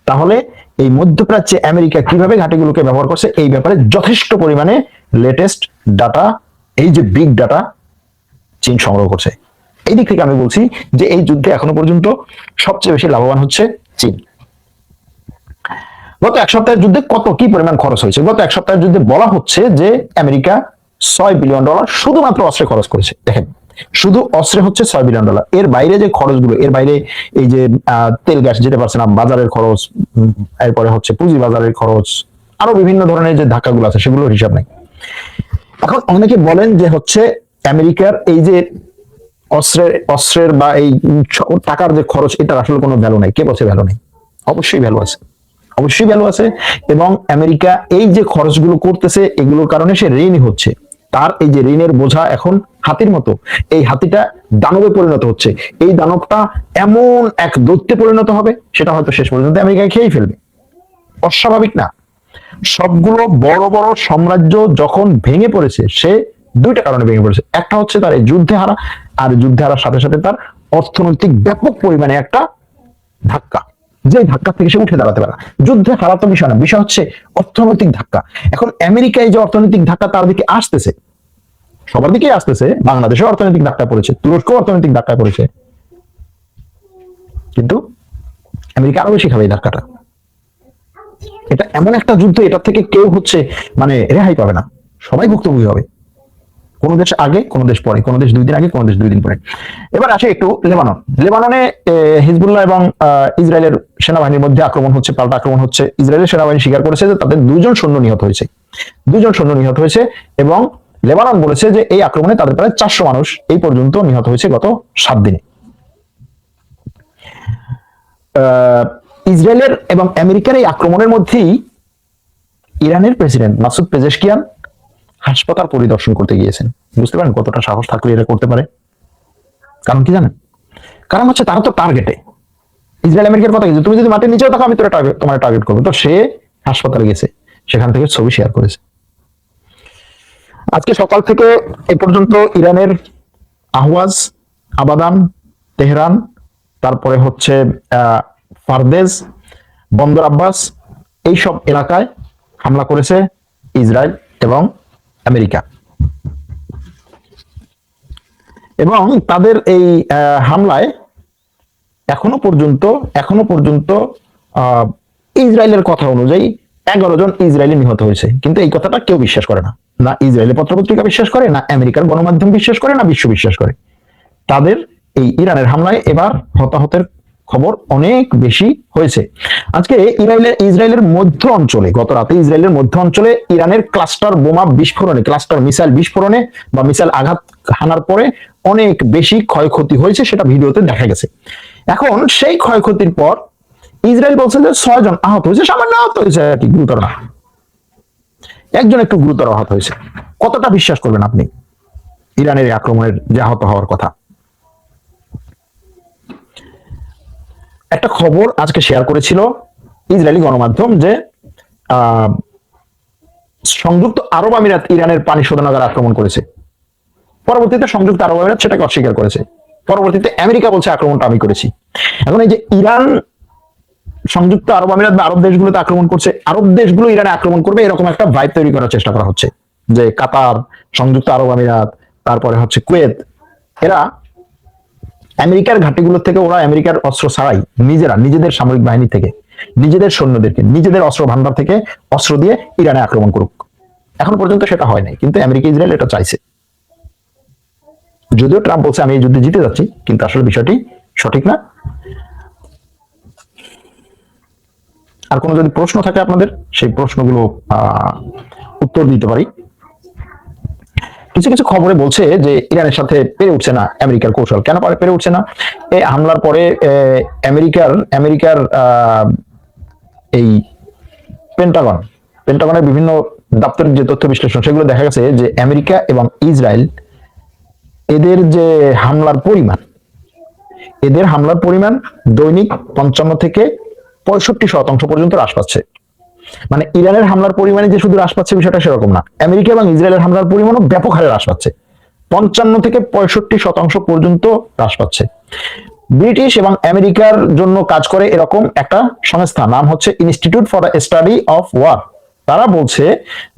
তাহলে এই মধ্যপ্রাচ্যে আমেরিকা কিভাবে ঘাঁটিগুলোকে ব্যবহার করছে এই ব্যাপারে যথেষ্ট পরিমাণে লেটেস্ট ডাটা, এই যে বিগ ডাটা চীন সংগ্রহ করছে। এই দিক থেকে আমি বলছি যে এই যুদ্ধে এখনো পর্যন্ত সবচেয়ে বেশি লাভবান হচ্ছে চীন। গত এক সপ্তাহের যুদ্ধে কত কি পরিমাণ খরচ হয়েছে? গত এক সপ্তাহের যুদ্ধে বলা হচ্ছে যে আমেরিকা $6 বিলিয়ন শুধুমাত্র অস্ত্রে খরচ করেছে। দেখেন, শুধু অস্ত্রে হচ্ছে $6 বিলিয়ন। এর বাইরে যে খরচগুলো, এর বাইরে এই যে তেল গ্যাস যেতে পারছে না, বাজারের খরচ, এরপরে হচ্ছে পুঁজি বাজারের খরচ, আরো বিভিন্ন ধরনের যে ধাক্কাগুলো আছে সেগুলোর হিসাব নেই। এখন অনেকে বলেন যে হচ্ছে আমেরিকার এই যে অস্ত্রের বা এই টাকার যে খরচ, এটার আসলে কোনো ভ্যালু নাই। কে বলছে ভ্যালু নেই? অবশ্যই ভ্যালু আছে, অবশ্যই ভ্যালু আছে। এবং আমেরিকা এই যে খরচগুলো করতেছে এগুলোর কারণে সে ঋণী হচ্ছে। তার এই যে ঋণের বোঝা এখন হাতির মতো, এই হাতিটা দানবে পরিণত হচ্ছে। এই দানবটা এমন এক দৈত্যে পরিণত হবে, সেটা হয়তো শেষ পর্যন্ত আমেরিকায় খেয়েই ফেলবে। অস্বাভাবিক না? সবগুলো বড় বড় সাম্রাজ্য যখন ভেঙে পড়েছে, সে দুইটা কারণে ভেঙে পড়েছে। একটা হচ্ছে তার এই যুদ্ধে হারা, আর যুদ্ধে হারার সাথে সাথে তার অর্থনৈতিক ব্যাপক পরিমাণে একটা ধাক্কা, যে ধাক্কা থেকে সে উঠে দাঁড়াতে পারে। যুদ্ধে হারা তো বিষয় না, বিষয় হচ্ছে অর্থনৈতিক ধাক্কা। এখন আমেরিকায় যে অর্থনৈতিক ধাক্কা তার দিকে আসতেছে, সবার দিকেই আসতেছে। বাংলাদেশে অর্থনৈতিক ধাক্কা পড়েছে, তুরস্ক অর্থনৈতিক ধাক্কা পড়েছে, কিন্তু আমেরিকা আরো বেশি খাবে এই ধাক্কাটা। এটা এমন একটা যুদ্ধ, এটা থেকে কেউ হচ্ছে মানে রেহাই পাবে না, সবাই ভুক্তভোগী হবে। কোন দেশ আগে, কোন দেশ পরে, কোন দেশ 2 দিন আগে, কোন দেশ 2 দিন পরে। এবার আসে একটু লেবানন। লেবাননে হিজবুল্লাহ এবং ইসরায়েলের সেনাবাহিনীর মধ্যে আক্রমণ হচ্ছে, পাল্টা আক্রমণ হচ্ছে। ইসরায়েলের সেনাবাহিনী স্বীকার করেছে যে তাদের 2 জন সৈন্য নিহত হয়েছে, 2 জন সৈন্য নিহত হয়েছে। এবং লেবানন বলেছে যে এই আক্রমণে তাদের প্রায় 400 মানুষ এই পর্যন্ত নিহত হয়েছে গত 7 দিনে। ইসরায়েলের এবং আমেরিকার এই আক্রমণের মধ্যেই ইরানের প্রেসিডেন্ট মাসুদ পেজেশকিয়ান হাসপাতাল পরিদর্শন করতে গিয়েছেন। বুঝতে পারেন কতটা সাহস থাকলে এটা করতে পারে? কারণ কি জানেন? কারণ হচ্ছে তারা তো টার্গেটে। ইসরায়েল আমেরিকার কথা কিছু, তুমি যদি মাটির নিচেও থাকো আমি তোমার টার্গেট করবো। তো সে হাসপাতালে গেছে, সেখান থেকে ছবি শেয়ার করেছে। আজকে সকাল থেকে এ পর্যন্ত ইরানের আহওয়াজ, আবাদান, তেহরান, তারপরে হচ্ছে ফারদেজ, বন্দর আব্বাস, এইসব এলাকায় হামলা করেছে ইসরায়েল এবং আমেরিকা। এবং তাদের এই হামলায় এখনো পর্যন্ত ইসরায়েলের কথা অনুযায়ী 11 জন ইসরায়েলি নিহত হয়েছে। কিন্তু এই কথাটা কেউ বিশ্বাস করে না, না ইসরায়েলের পত্রপত্রিকা বিশ্বাস করে, না আমেরিকার গণমাধ্যম বিশ্বাস করে, না বিশ্ব বিশ্বাস করে। তাদের এই ইরানের হামলায় এবার হতাহতের খবর অনেক বেশি হয়েছে। আজকে ইসরায়েলের মধ্য অঞ্চলে, গত রাতে ইসরায়েলের মধ্য অঞ্চলে ইরানের ক্লাস্টার বোমা বিস্ফোরণে, ক্লাস্টার মিসাইল বিস্ফোরণে বা মিসাইল আঘাত হানার পরে অনেক বেশি ক্ষয়ক্ষতি হয়েছে, সেটা ভিডিওতে দেখা গেছে। এখন সেই ক্ষয়ক্ষতির পর ইসরায়েল বলছে যে 6 জন আহত হয়েছে, সামান্য আহত হয়েছে আর কি, গুরুতর না। একজন একটু গুরুতর আহত হয়েছে। কতটা বিশ্বাস করবেন আপনি ইরানের আক্রমণের যে আহত হওয়ার কথা? একটা খবর আজকে শেয়ার করেছিল ইসরায়েলি গণমাধ্যম যে সংযুক্ত আরব আমিরাত ইরানের পানি শোধনাগার আক্রমণ করেছে। পরবর্তীতে সংযুক্ত আরব আমিরাত সেটাকে অস্বীকার করেছে। পরবর্তীতে আমেরিকা বলছে আক্রমণটা আমি করেছি। এখন এই যে ইরান সংযুক্ত আরব আমিরাত বা আরব দেশগুলোতে আক্রমণ করছে, আরব দেশগুলো ইরানে আক্রমণ করবে, এরকম একটা ভাইব তৈরি করার চেষ্টা করা হচ্ছে। যে কাতার, সংযুক্ত আরব আমিরাত, তারপরে হচ্ছে কুয়েত, এরা আমেরিকার ঘাটিগুলো থেকে, ওরা আমেরিকার অস্ত্র ছাড়াই নিজেরা নিজেদের সামরিক বাহিনী থেকে, নিজেদের সৈন্যদেরকে, নিজেদের অস্ত্র ভান্ডার থেকে অস্ত্র দিয়ে ইরানে আক্রমণ করুক। এখন পর্যন্ত সেটা হয় নাই, কিন্তু আমেরিকা ইসরায়েল এটা চাইছে। যদিও ট্রাম্প বলছে আমি এই যুদ্ধে জিতে যাচ্ছি, কিন্তু আসলে বিষয়টি সঠিক না। আর কোনো যদি প্রশ্ন থাকে আপনাদের, সেই প্রশ্নগুলো উত্তর দিতে পারি। কিছু কিছু খবরে বলছে যে ইরানের সাথে পেরে উঠছে না আমেরিকার কৌশল। কেন পেরে উঠছে না? এই হামলার পরে আমেরিকার এই পেন্টাগনের বিভিন্ন দপ্তরের যে তথ্য বিশ্লেষণ, সেগুলো দেখা গেছে যে আমেরিকা এবং ইসরায়েল এদের যে হামলার পরিমাণ দৈনিক 55 থেকে 65% পর্যন্ত হ্রাস পাচ্ছে। মানে ইরানের হামলার পরিমাণে যে শুধু হ্রাস পাচ্ছে বিষয়টা সেরকম না, আমেরিকা এবং ইসরায়েলের হামলার পরিমাণও ব্যাপক হারে হ্রাস পাচ্ছে। 55 থেকে 65% পর্যন্ত হ্রাস পাচ্ছে। ব্রিটিশ এবং আমেরিকার জন্য কাজ করে এরকম একটা সংস্থা, নাম হচ্ছে Institute for the Study of War. তারা বলছে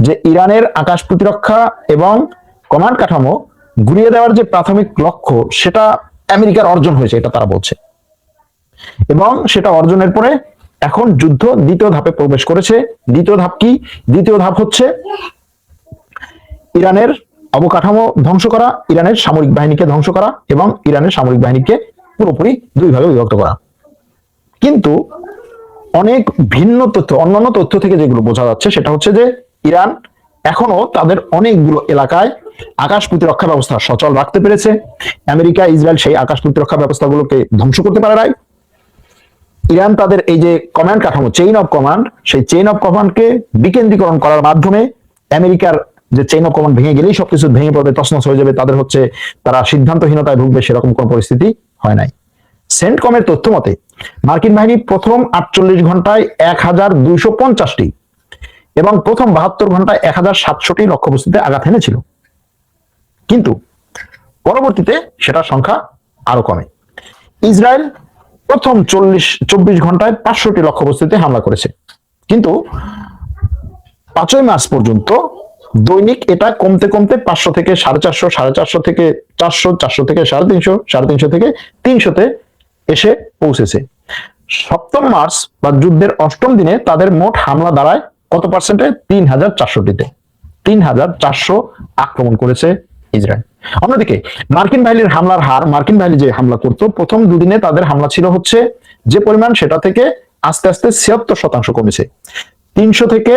যে ইরানের আকাশ প্রতিরক্ষা এবং কমান্ড কাঠামো ঘুরিয়ে দেওয়ার যে প্রাথমিক লক্ষ্য, সেটা আমেরিকার অর্জন হয়েছে, এটা তারা বলছে। এবং সেটা অর্জনের পরে এখন যুদ্ধ দ্বিতীয় ধাপে প্রবেশ করেছে। দ্বিতীয় ধাপ কি? দ্বিতীয় ধাপ হচ্ছে ইরানের অবকাঠামো ধ্বংস করা, ইরানের সামরিক বাহিনীকে ধ্বংস করা এবং ইরানের সামরিক বাহিনীকে পুরোপুরি 2 ভাগে বিভক্ত করা। কিন্তু অনেক ভিন্ন তথ্য, অন্যান্য তথ্য থেকে যেগুলো বোঝা যাচ্ছে সেটা হচ্ছে যে ইরান এখনো তাদের অনেকগুলো এলাকায় আকাশ প্রতিরক্ষা ব্যবস্থা সচল রাখতে পেরেছে। আমেরিকা ইসরায়েল সেই আকাশ প্রতিরক্ষা ব্যবস্থাগুলোকে ধ্বংস করতে পারে নাই। ইরান তাদের এই যে কমান্ড কাঠামো, চেইন অফ কমান্ড, সেই চেইন অফ কমান্ডকে বিকেন্দ্রীকরণ করার মাধ্যমে আমেরিকার যে চেইন অফ কমান্ড ভেঙে গেলেই সবকিছু ভেঙে পড়বে, তছনছ হয়ে যাবে, তাদের হচ্ছে তারা সিদ্ধান্তহীনতায় ভুগবে, সেরকম কোন পরিস্থিতি হয় নাই। সেন্টকমের তথ্য মতে মার্কিন বাহিনী প্রথম 48 ঘন্টায় 1250টি এবং প্রথম 72 ঘন্টায় 1700টি লক্ষ্যবস্তুতে আঘাত এনেছিল, কিন্তু পরবর্তীতে সেটার সংখ্যা আরো কমে। ইসরায়েল প্রথম 24 ঘন্টায় 500টি লক্ষ্যবস্তুতে হামলা করেছে, কিন্তু 5ই মার্চ পর্যন্ত দৈনিক এটা কমতে কমতে 500 থেকে 450, 450 থেকে 400, 400 থেকে 350, 350 থেকে 300-তে এসে পৌঁছেছে। 7 মার্চ বা যুদ্ধের 8ম দিনে তাদের মোট হামলা দাঁড়ায় কত পার্সেন্টে? 3400টিতে। 3400 আক্রমণ করেছে ইসরায়েল। অন্যদিকে মার্কিন বাহিনীর হামলার হার, মার্কিন বাহিনী যে হামলা করতো প্রথম দুদিনে তাদের হামলা ছিল হচ্ছে যে পরিমাণ, সেটা থেকে আস্তে আস্তে 76% কমেছে। 300 থেকে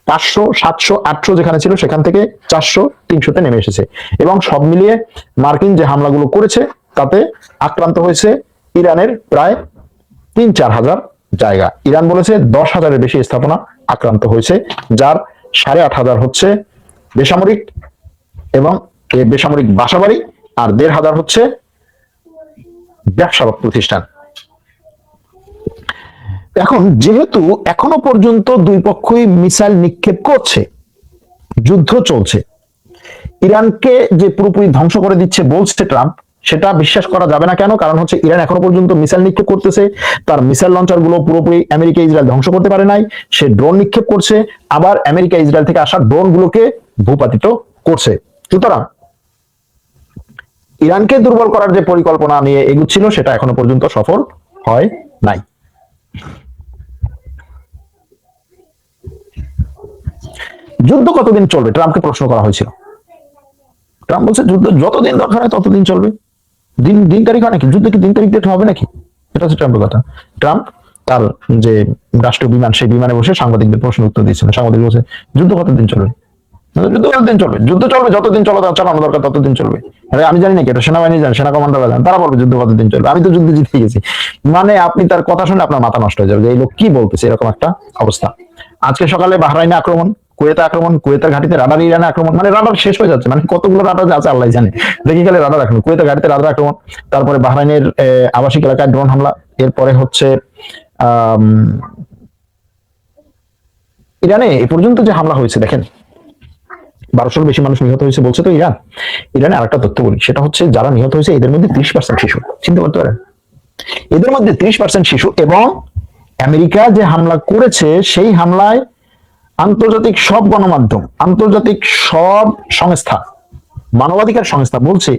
500, 700, 800 যেখানে ছিল সেখান থেকে 400, 300-তে নেমে এসেছে। এবং সব মিলিয়ে মার্কিন যে হামলাগুলো করেছে তাতে আক্রান্ত হয়েছে ইরানের প্রায় 3-4 হাজার জায়গা। ইরান বলেছে 10,000-এর বেশি স্থাপনা আক্রান্ত হয়েছে, যার 8,500 হচ্ছে বেসামরিক এবং বেসামরিক বাসাবাড়ি, আর 1,500 হচ্ছে ব্যবসা প্রতিষ্ঠান। এখন যেহেতু এখনো পর্যন্ত দুই পক্ষই মিসাইল নিক্ষেপ করছে, যুদ্ধ চলছে, ইরানকে যে পুরোপুরি ধ্বংস করে দিচ্ছে বলছে ট্রাম্প, সেটা বিশ্বাস করা যাবে না। কেন? কারণ হচ্ছে ইরান এখনো পর্যন্ত মিসাইল নিক্ষেপ করতেছে, তার মিসাইল লঞ্চার গুলো পুরোপুরি আমেরিকা ইসরায়েল ধ্বংস করতে পারে নাই, সে ড্রোন নিক্ষেপ করছে, আবার আমেরিকা ইসরায়েল থেকে আসা ড্রোন গুলোকে ভূপাতিত করছে। সুতরাং ইরানকে দুর্বল করার যে পরিকল্পনা নিয়ে এগুচ্ছিল সেটা এখনো পর্যন্ত সফল হয় নাই। যুদ্ধ কতদিন চলবে ট্রাম্পকে প্রশ্ন করা হয়েছিল। ট্রাম্প বলছে যুদ্ধ যতদিন দরকার হয় ততদিন চলবে। দিন তারিখ হয় নাকি? যুদ্ধ কি দিন তারিখ দেখতে হবে নাকি? এটা হচ্ছে ট্রাম্পের কথা। ট্রাম্প তার যে রাষ্ট্রীয় বিমান, সেই বিমানে বসে সাংবাদিকদের প্রশ্ন উত্তর দিচ্ছিলেন। সাংবাদিক বলছে যুদ্ধ কতদিন চলবে? যুদ্ধ কতদিন চলবে? যুদ্ধ চলবে যতদিন চালানো দরকার ততদিন চলবে। আমি জানি নাকি? এটা সেনাবাহিনী জানে, সেনা কমান্ডাররা জানেন, তারা বলবে যুদ্ধ কতদিন চলবে। আমি তো যুদ্ধে জিতে গেছি। মানে আপনি তার কথা শুনে আপনার মাথা নষ্ট হয়ে যাবে যে এই লোক কি বলতেছে, এরকম একটা অবস্থা। আজকে সকালে বাহরাইনে আক্রমণ, কুয়েতে আক্রমণ, কুয়েতের ঘাটিতে রাডার, ইরানে আক্রমণ, মানে রাডার শেষ হয়ে যাচ্ছে। মানে কতগুলো রাডার আছে আল্লাহ জানে, দেখি গেলে রাডার আক্রমণ, কুয়েতের ঘাটিতে রাডার আক্রমণ, তারপরে বাহরাইনের আবাসিক এলাকায় ড্রোন হামলা, এরপরে হচ্ছে ইরানে এ পর্যন্ত যে হামলা হয়েছে দেখেন, 1200-র বেশি মানুষ নিহত হয়েছে বলছে তো ইরান। ইরানে আরেকটা তথ্য বলি, সেটা হচ্ছে যারা নিহত হয়েছে এদের মধ্যে 30% শিশু। চিন্তা করতে পারেন, এদের মধ্যে 30% শিশু। এবং আমেরিকা যে হামলা করেছে সেই হামলায় আন্তর্জাতিক সব গণমাধ্যম, আন্তর্জাতিক সব সংস্থা, মানবাধিকার সংস্থা বলছে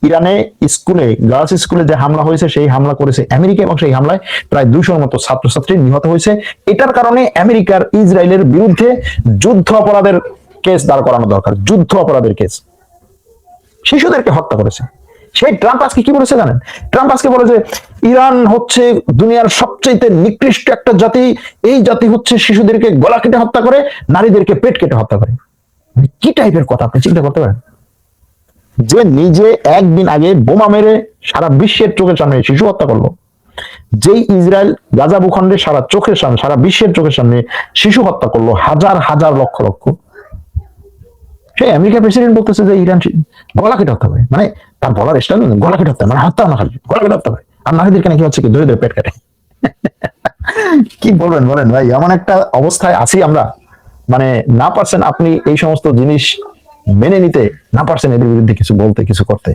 ইরানে স্কুলে, গার্লস স্কুলে যে হামলা হয়েছে সেই হামলা করেছে আমেরিকা, এবং সেই হামলায় প্রায় 200-র মতো ছাত্রছাত্রী নিহত হয়েছে। এটার কারণে আমেরিকার ইসরায়েলের বিরুদ্ধে যুদ্ধ অপরাধের কেস দাঁড় করানো দরকার, যুদ্ধ অপরাধের কেস। শিশুদেরকে হত্যা করেছে। সেই ট্রাম্প আজকে কি বলেছে জানেন? ট্রাম্প আজকে বলে যে ইরান হচ্ছে দুনিয়ার সবচেয়ে নিকৃষ্ট একটা জাতি, এই জাতি হচ্ছে শিশুদেরকে গলা কেটে হত্যা করে, নারীদেরকে পেট কেটে হত্যা করে। কি টাইপের কথা আপনি চিন্তা করতে পারেন? যে নিজে একদিন আগে বোমা মেরে সারা বিশ্বের চোখের সামনে শিশু হত্যা করলো, যেই ইসরায়েল গাজা ভূখণ্ডে সারা চোখের সামনে, সারা বিশ্বের চোখের সামনে শিশু হত্যা করলো, হাজার হাজার লক্ষ লক্ষ, সেই আমেরিকার প্রেসিডেন্ট বলতেছে যে ইরান গলা কেটে হত্যা করে। মানে তার বলার স্টাইল গলা কেটে হত্যা, মানে হত্যা না খালি গলা কেটে হত্যা করে। আর নারীদেরকে নাকি হচ্ছে কি ধরে ধরে পেট কাটে। কি বলবেন বলেন ভাই, এমন একটা অবস্থায় আছি আমরা, মানে না পারছেন আপনি এই সমস্ত জিনিস মেনে নিতে, না পারছেন এদের বিরুদ্ধে কিছু বলতে, কিছু করতে।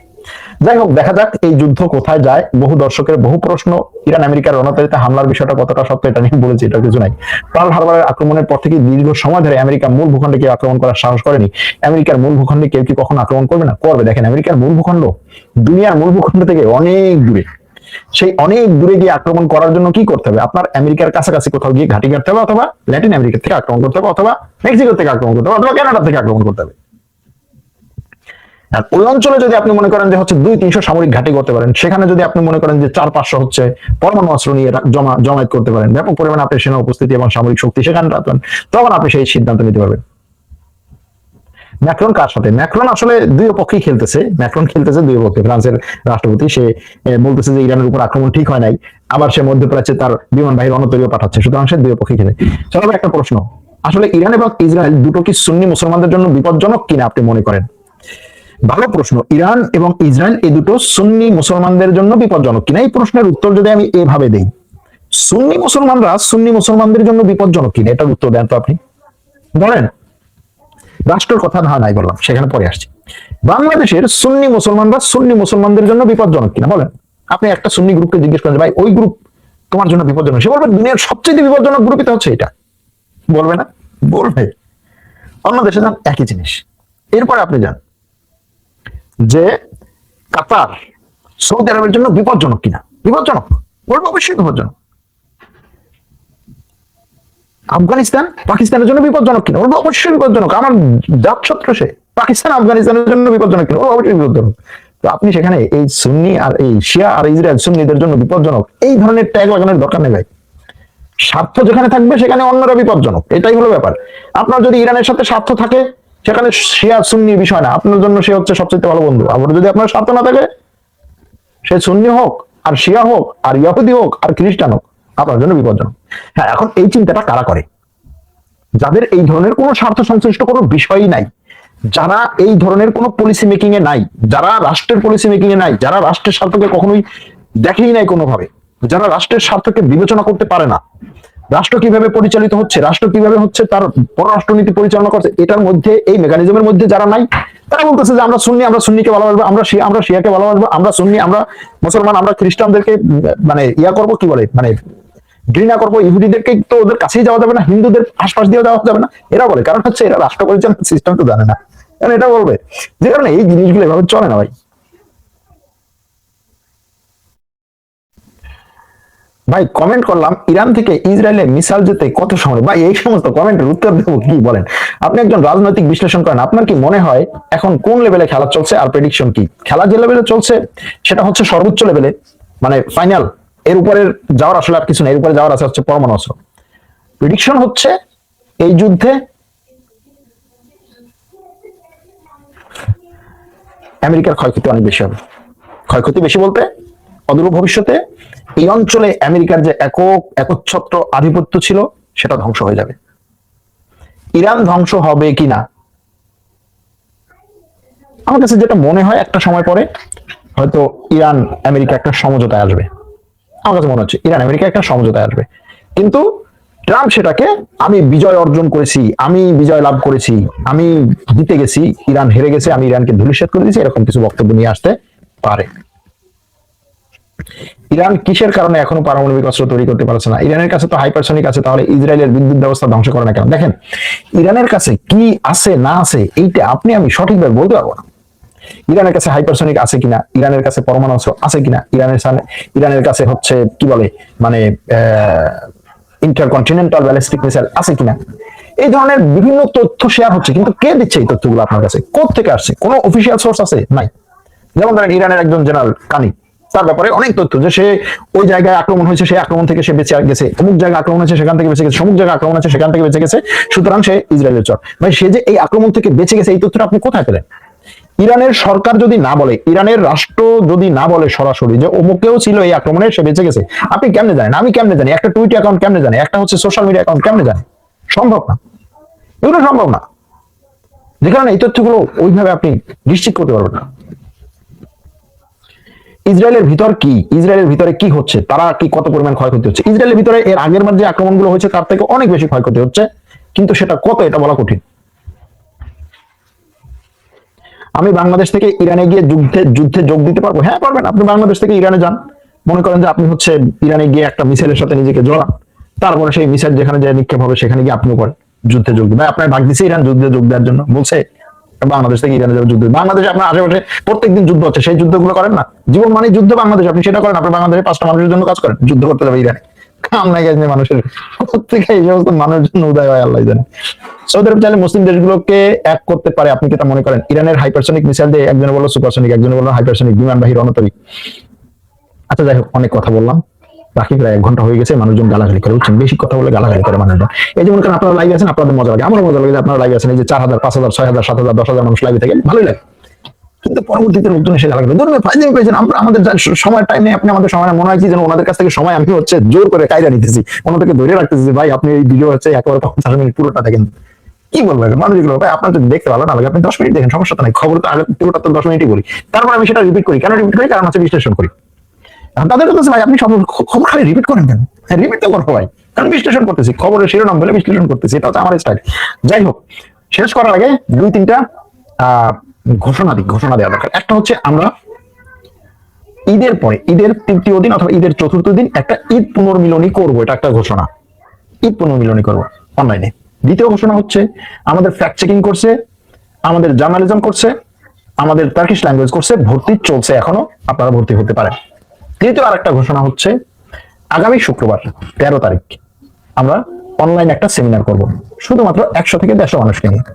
যাই হোক, দেখা যাক এই যুদ্ধ কোথায় যায়। বহু দর্শকের বহু প্রশ্ন, ইরান আমেরিকার রণতরিতে হামলার বিষয়টা কতটা সত্য এটা নিয়ে বলেছি, এটা কিছু নাই। পার্ল হারবারের আক্রমণের পর থেকে দীর্ঘ সময় ধরে আমেরিকা মূল ভূখণ্ডে কেউ আক্রমণ করার সাহস করেনি। আমেরিকার মূল ভূখণ্ডে কেউ কি কখন আক্রমণ করবে না? করবে। দেখেন আমেরিকার মূল ভূখণ্ড দুনিয়ার মূল ভূখণ্ড থেকে অনেক দূরে। সেই অনেক দূরে গিয়ে আক্রমণ করার জন্য কি করতে হবে? আপনার আমেরিকার কাছাকাছি কোথাও গিয়ে ঘাঁটি কাটতে হবে, অথবা ল্যাটিন আমেরিকা থেকে আক্রমণ করতে হবে, অথবা মেক্সিকো থেকে আক্রমণ করতে হবে, অথবা কানাডা থেকে আক্রমণ করতে হবে। আর ওই অঞ্চলে যদি আপনি মনে করেন যে হচ্ছে 200-300 সামরিক ঘাঁটি করতে পারেন, সেখানে যদি আপনি মনে করেন যে 400-500 হচ্ছে পরমাণু অস্ত্র নিয়ে জমায়েত করতে পারেন, ব্যাপক পরিমাণে আপনার সেনা উপস্থিতি এবং সামরিক শক্তি সেখানে রাখবেন, তখন আপনি সেই সিদ্ধান্ত নিতে পারবেন। ম্যাক্রন কার সাথে? ম্যাক্রন আসলে দুই পক্ষেই খেলতেছে, ম্যাক্রন খেলতেছে দুই পক্ষে। ফ্রান্সের রাষ্ট্রপতি সে বলতেছে যে ইরানের উপর আক্রমণ ঠিক হয় নাই, আবার সে মধ্যপ্রাচ্যে তার বিমান বাহিনী রণতরীও পাঠাচ্ছে, সুতরাং সে দুই পক্ষেই খেলে। চলো একটা প্রশ্ন, আসলে ইরান এবং ইসরায়েল দুটো কি সুন্নি মুসলমানদের জন্য বিপজ্জনক কিনা আপনি মনে করেন? ভালো প্রশ্ন। ইরান এবং ইসরায়েল এই দুটো সুন্নি মুসলমানদের জন্য বিপজ্জনক কিনা, এই প্রশ্নের উত্তর যদি আমি এভাবে দেই, সুন্নি মুসলমানরা সুন্নি মুসলমানদের জন্য বিপজ্জনক কিনা, এটার উত্তর দেন তো আপনি। ধরেন রাষ্ট্রের কথা নাই বললাম, সেখানে পরে আসছি। বাংলাদেশের সুন্নি মুসলমানরা সুন্নি মুসলমানদের জন্য বিপজ্জনক কিনা বলেন। আপনি একটা সুন্নি গ্রুপকে জিজ্ঞেস করেন ভাই ওই গ্রুপ তোমার জন্য বিপজ্জনক, সে বলবে দুনিয়ার সবচেয়ে বিপজ্জনক গ্রুপই তো হচ্ছে এটা, বলবে না? বলবে। অন্য দেশে যান একই জিনিস। এরপরে আপনি যান যে কাতার সৌদি আরবের জন্য বিপজ্জনক কিনা, বিপজ্জনক বলবো, অবশ্যই বিপজ্জনক। আফগানিস্তান পাকিস্তানের জন্য বিপজ্জনক কিনা, বলবো অবশ্যই বিপজ্জনক। আমার জাতশত্রু সে, পাকিস্তান আফগানিস্তানের জন্য বিপজ্জনক কিনা, অবশ্যই বিপজ্জনক। তো আপনি সেখানে এই সুন্নি আর এই শিয়া আর ইসরায়েল সুন্নিদের জন্য বিপজ্জনক এই ধরনের ট্যাগ লাগানোর দরকার নেই ভাই। স্বার্থ যেখানে থাকবে সেখানে অন্যরা বিপজ্জনক, এটাই হলো ব্যাপার। আপনার যদি ইরানের সাথে স্বার্থ থাকে সেখানে শিয়া সুন্নির বিষয় না, আপনার জন্য সে হচ্ছে সবচেয়ে ভালো বন্ধু। আবার যদি আপনার স্বার্থ না থাকে, সে সুন্নি হোক আর শিয়া হোক আর ইহুদি হোক আর খ্রিস্টান হোক, আপনার জন্য বিপজ্জনক। হ্যাঁ, এখন এই চিন্তাটা কারা করে? যাদের এই ধরনের কোনো স্বার্থ সংশ্লিষ্ট কোনো বিষয়ই নাই, যারা এই ধরনের কোনো পলিসি মেকিং এ নাই, যারা রাষ্ট্রের পলিসি মেকিং এ নাই, যারা রাষ্ট্রের স্বার্থকে কখনোই দেখেই নাই কোনোভাবে, যারা রাষ্ট্রের স্বার্থকে বিবেচনা করতে পারে না, রাষ্ট্র কিভাবে পরিচালিত হচ্ছে, রাষ্ট্র কিভাবে হচ্ছে তার পররাষ্ট্রনীতি পরিচালনা করছে, এটার মধ্যে এই মেকানিজমের মধ্যে যারা নাই, তারা বলতেছে যে আমরা সুন্নি, আমরা সুন্নিকে ভালোবাসবো, আমরা শিয়াকে ভালোবাসবো, আমরা সুন্নি, আমরা মুসলমান, আমরা খ্রিস্টানদেরকে মানে ইয়া করবো, কি বলে মানে ঘৃণা করবো, ইহুদিদেরকে তো ওদের কাছেই যাওয়া যাবে না, হিন্দুদের আশপাশ দিয়ে যাওয়া যাবে না, এরা বলে। কারণ হচ্ছে এরা রাষ্ট্র পরিচালনা সিস্টেম তো জানে না, কারণ এটা বলবে। যে কারণে এই জিনিসগুলো এভাবে চলে না ভাই। ভাই কমেন্ট করলাম ইরান থেকে ইসরায়েলে মিসাইল যেতে কত সময়, ভাই এই সমস্ত কমেন্টের উত্তর দেবো কি বলেন? আপনি একজন রাজনৈতিক বিশ্লেষণ করেন, আপনার কি মনে হয় এখন কোন লেভেলে খেলা চলছে আর প্রেডিকশন কি? খেলা যে লেভেলে চলছে সেটা হচ্ছে সর্বোচ্চ লেভেলে, মানে ফাইনাল, এর উপরে যাওয়ার আসলে আর কিছু না, এর উপরে যাওয়ার আছে হচ্ছে পরমাণু অস্ত্র। প্রেডিকশন হচ্ছে এই যুদ্ধে আমেরিকার ক্ষয়ক্ষতি অনেক বেশি হবে। ক্ষয়ক্ষতি বেশি বলতে অদূর ভবিষ্যতে এই অঞ্চলে আমেরিকার যে একচ্ছত্র আধিপত্য ছিল সেটা ধ্বংস হয়ে যাবে। ইরান ধ্বংস হবে কিনা আমার কাছে যেটা মনে হয়, একটা সময় পরে হয়তো ইরান আমেরিকা একটা সমঝোতায় আসবে। আমার কাছে মনে হচ্ছে ইরান আমেরিকা একটা সমঝোতায় আসবে, কিন্তু ট্রাম্প সেটাকে আমি বিজয় অর্জন করেছি, আমি বিজয় লাভ করেছি, আমি জিতে গেছি, ইরান হেরে গেছে, আমি ইরানকে ধূলিসাৎ করে দিয়েছি, এরকম কিছু বক্তব্য নিয়ে আসতে পারে। ইরান কিসের কারণে এখনো পারমাণবিক অস্ত্র তৈরি করতে পারছে না? ইরানের কাছে তো হাইপারসনিক আছে, তাহলে ইসরায়েলের বিদ্যুৎ ব্যবস্থা ধ্বংস করে না কেন? দেখেন ইরানের কাছে কি আছে না আছে এইটা আপনি আমি সঠিকভাবে বলতে পারবো না। ইরানের কাছে হাইপারসনিক আছে কিনা, ইরানের কাছে পরমাণু অস্ত্র আছে কিনা, ইরানের কাছে হচ্ছে কি বলে মানে ইন্টারকন্টিনেন্টাল ব্যালিস্টিক মিসাইল আছে কিনা, এই ধরনের বিভিন্ন তথ্য শেয়ার হচ্ছে, কিন্তু কে দিচ্ছে এই তথ্যগুলো আপনার কাছে? কোথা থেকে আসছে? কোনো অফিসিয়াল সোর্স আছে? নাই। যেমন ধরেন ইরানের একজন জেনারেল কানি, তার ব্যাপারে অনেক তথ্য, যে সে ওই জায়গায় আক্রমণ হয়েছে, সেই আক্রমণ থেকে সে বেঁচে গেছে, অমুক জায়গায় আক্রমণ হয়েছে সেখান থেকে বেঁচে গেছে, সমুক জায়গায় আক্রমণ আছে সেখান থেকে বেঁচে গেছে, সুতরাং সে ইসরায়েলের চর। ভাই সে যে এই আক্রমণ থেকে বেঁচে গেছে এই তথ্যটা আপনি কোথায় পেলেন? ইরানের সরকার যদি না বলে, ইরানের রাষ্ট্র যদি না বলে সরাসরি যে অমুকেও ছিল এই আক্রমণে, সে বেঁচে গেছে, আপনি কেমনে জানেন? আমি কেমনে জানি? একটা টুইটার অ্যাকাউন্ট কেমনে জানে? একটা হচ্ছে সোশ্যাল মিডিয়া অ্যাকাউন্ট কেমনে জানে? সম্ভব না, এগুলো সম্ভব না। যে কারণে এই তথ্যগুলো ওইভাবে আপনি নিশ্চিত করতে পারবেন না। ইসরায়েলের ভিতর কি, ইসরায়েলের ভিতরে কি হচ্ছে, তারা কি কত পরিমাণ ক্ষয়ক্ষতি হচ্ছে? ইসরায়েলের ভিতরে এর আগের বার যে আক্রমণগুলো হয়েছে তার থেকে অনেক বেশি ক্ষয়ক্ষতি হচ্ছে, কিন্তু সেটা কত এটা বলা কঠিন। আমি বাংলাদেশ থেকে ইরানে গিয়ে যুদ্ধে যোগ দিতে পারবো? হ্যাঁ পারবেন। আপনি বাংলাদেশ থেকে ইরানে যান, মনে করেন যে আপনি হচ্ছে ইরানে গিয়ে একটা মিসাইলের সাথে নিজেকে জড়ান, তারপরে সেই মিসাইল যেখানে যায় নিক্ষেপ হবে সেখানে গিয়ে আপনিও করেন যুদ্ধে যোগ দিবেন। আপনার ভাগ দিচ্ছে ইরান যুদ্ধে যোগ দেওয়ার জন্য, বলছে বাংলাদেশ থেকে ইরানে যাবে যুদ্ধ। বাংলাদেশে আপনার আশেপাশে প্রত্যেকদিন যুদ্ধ হচ্ছে, সেই যুদ্ধগুলো করেন না? জীবন মানে যুদ্ধ, বাংলাদেশ আপনি সেটা করেন। আপনি বাংলাদেশে 5টা মানুষের জন্য কাজ করেন, যুদ্ধ করতে যাবে ইরানে, কাম নাই গেছে মানুষের, কোথেকে এই সমস্ত মানুষজন উদয় হয় আল্লাহ জানে। সৌদি আরব চাইলে মুসলিম দেশগুলোকে এক করতে পারে, আপনি কি তা মনে করেন? ইরানের হাইপারসনিক মিসাইল দিয়ে একজনে বললো সুপারসনিক, একজনে বললো হাইপারসনিক, বিমানবাহী রণতরী। আচ্ছা যাই হোক, অনেক কথা বললাম, বাকি প্রায় 1 ঘন্টা হয়ে গেছে, মানুষজন গালাগালি করে, বুঝছেন, বেশি কথা বলে গালাগালি করে মানুষজন। এই যে মনে করেন আপনারা লাইভ আছেন, আপনাদের মজা লাগে, আমারও মজা লাগে যে আপনারা লাইভ আছেন, এই যে 4000 5000 6000 7000 10,000 মানুষ লাইভে থাকে, ভালোই লাগে। কিন্তু পরবর্তীতে লোকজন এসে গালাগালি, ধরুন ফাইজলামি পেয়েছেন, আমরা আমাদের সময় টাইম নেই, আপনি আমাদের সময় মনে হয় কি যেন ওনাদের কাছ থেকে সময় আমি হচ্ছে জোর করে কায়দা নিতেছি, ওনাদেরকে ধরে রাখতেছি যে ভাই আপনি এই ভিডিও হচ্ছে একেবারে 50 মিনিট পুরোটা দেখেন। কি বলবো মানুষ এগুলো, ভাই আপনার যদি দেখতে ভালো না লাগে আপনি 10 মিনিট দেখেন, সমস্যা তো নাই, খবর তো আগে পুরোটা তো 10 মিনিটই বলি, তারপর আমি সেটা রিপিট করি। কেন রিপিট করি? কারণ হচ্ছে বিশ্লেষণ করি। তাদের কাছে ভাই আপনি সব খবর খালি রিপিট করেন কেন? রিপিট তো করবো ভাই, কারণ বিশ্লেষণ করতেছি, খবরের শিরোনাম বলে বিশ্লেষণ করতেছি, এটা হচ্ছে আমার স্টাইল। যাই হোক, শেষ করার আগে 2-3টা ঘোষণা দেওয়া দরকার। একটা হচ্ছে আমরা ঈদের পরে, ঈদের 3য় দিন অথবা ঈদের 4র্থ দিন একটা ঈদ পুনর্মিলনী করবো, এটা একটা ঘোষণা, ঈদ পুনর্মিলনী করবো অনলাইনে। দ্বিতীয় ঘোষণা হচ্ছে আমাদের ফ্যাক্ট চেকিং করছে, আমাদের জার্নালিজম করছে, আমাদের টার্কিশ ল্যাঙ্গুয়েজ করছে, ভর্তি চলছে এখনো, আপনারা ভর্তি হতে পারেন। তৃতীয় আরেকটা ঘোষণা হচ্ছে আগামী শুক্রবার 13 তারিখ আমরা অনলাইন একটা সেমিনার করব, শুধুমাত্র 100 থেকে 150 মানুষকে নিয়ে।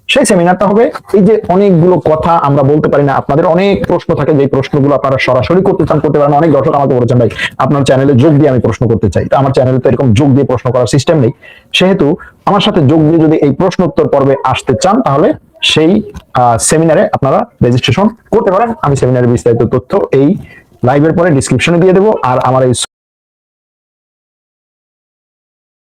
সেই সেমিনারটা হবে, এই যে অনেকগুলো কথা আমরা বলতে পারি না, আপনাদের অনেক প্রশ্ন থাকে, যে প্রশ্নগুলো আপনারা সরাসরি করতে চান করতে পারেন। অনেক দর্শক আমাকে বলেছেন ভাই আপনার চ্যানেলে যোগ দিয়ে আমি প্রশ্ন করতে চাই, তো আমার চ্যানেলে তো এরকম যোগ দিয়ে প্রশ্ন করার সিস্টেম নেই, সেহেতু আমার সাথে যোগ দিয়ে যদি এই প্রশ্ন উত্তর পর্বে আসতে চান তাহলে সেই সেমিনারে আপনারা রেজিস্ট্রেশন করতে পারেন। আমি সেমিনারের বিস্তারিত তথ্য এই লাইভের পরে ডিসক্রিপশনে দিয়ে দেবো, আর আমার এই